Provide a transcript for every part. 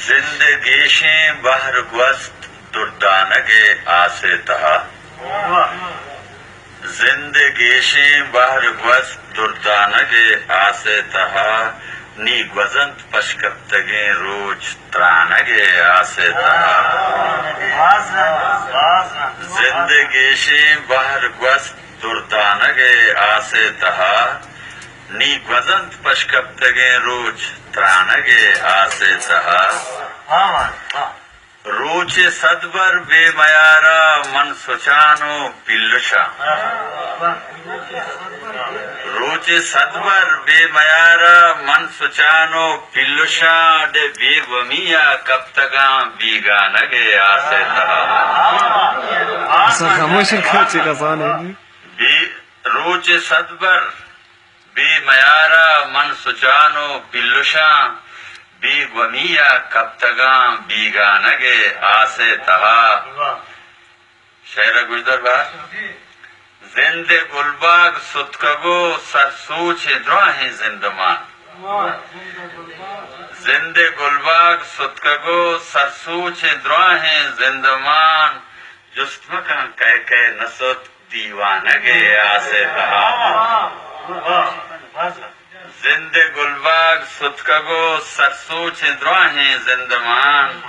زندگیشیں بہر گوست دردانگے آسے تہا زندگیشیں بہر گوست دردانگے آسے تہا نی گوزنت پشکپتگیں روچ ترانگے آسے تہا زندگیشیں بہر گوست دردانگے آسے تہا نی گوزنت پشکپتگیں روچ ترانگے آسے تہا روچ صدبر بے میارا من سچانو پلشا روچ صدبر بے میارا من سچانو پلشا دے بے ومیا کب تگاں بیگانگے آسے تہا خاموشی کھچی کسانے روچ صدبر بے میارا من سچانو پلشا بی گمیا کب تگاں بیگانگے آسے تہا شعر گجدر بار زند گلباگ ستکگو سر سوچ دراہیں زندمان زند گلباگ ستکگو سر سوچ دراہیں زندمان جست مکان کہہ نسوت دیوانگے آسے تہا زند گلباگ ستکگو سرسوچ دراہیں زندمان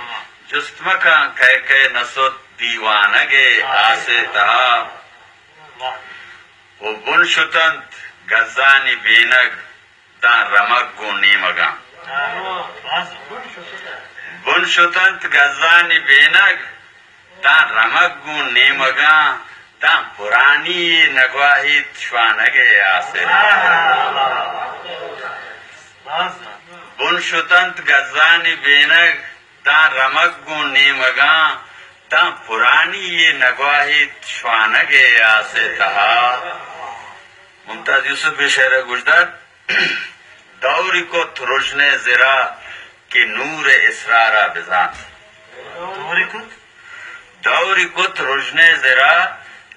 جست مکان کہہ نسوت دیوانگے آسے تہا وہ بن شتنت گزانی بینگ دان رمک گو نیمگاں بن شتنت گزانی بینگ دان رمک گو نیمگاں دان پرانی نگواہیت شوانگے آسے بن شتنت گزانی بینگ دان رمک گو نیمگاں دان پرانی یہ نگواہیت شوانگے آسے تہا ممتاز یوسف بھی شعر گجدر دوری کو ترجنے زرا کہ نور اسرارہ بزان دوری کو ترجنے زرا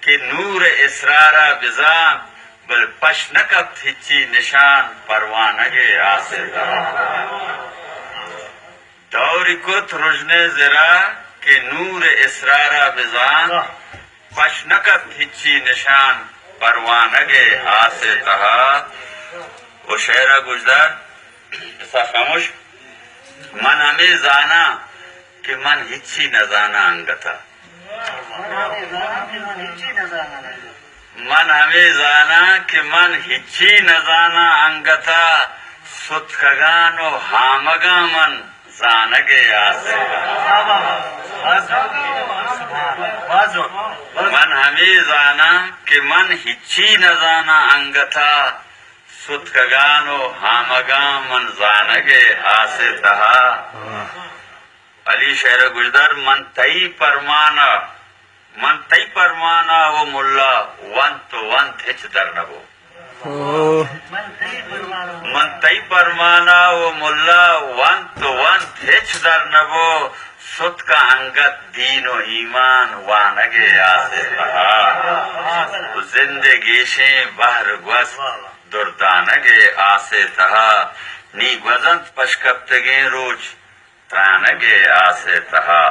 کہ نور اسرارہ بزان بل پشنکت ہچی نشان پروانگے آسے تہا دوری کت رجنے زرا کہ نور اسرارہ بزان پشنکت ہچی نشان پروانگے آسے تہا وہ شعرہ گجدر ایسا خاموش من ہمیں زانا کہ من ہچی نزانا انگتا من ہمیں زانا کہ من ہچی نزانا انگتا ستکگان و ہامگاں من زانگے آسے من ہمیں زانا کہ من ہچی نزانا انگتا ستکگان و ہامگاں من زانگے آسے تہا علی شعر گجدر من تئی پرمانا وہ ملا ونت ہچ در نبو من تئی پرمانا وہ ملا ونت ہچ در نبو ست کا انگت دین و ایمان وانگے آسے تہا زندگیشیں بہر گوست دردانگے آسے تہا نی گوزنت پشکپتگیں روچ ترانگے آسے تہا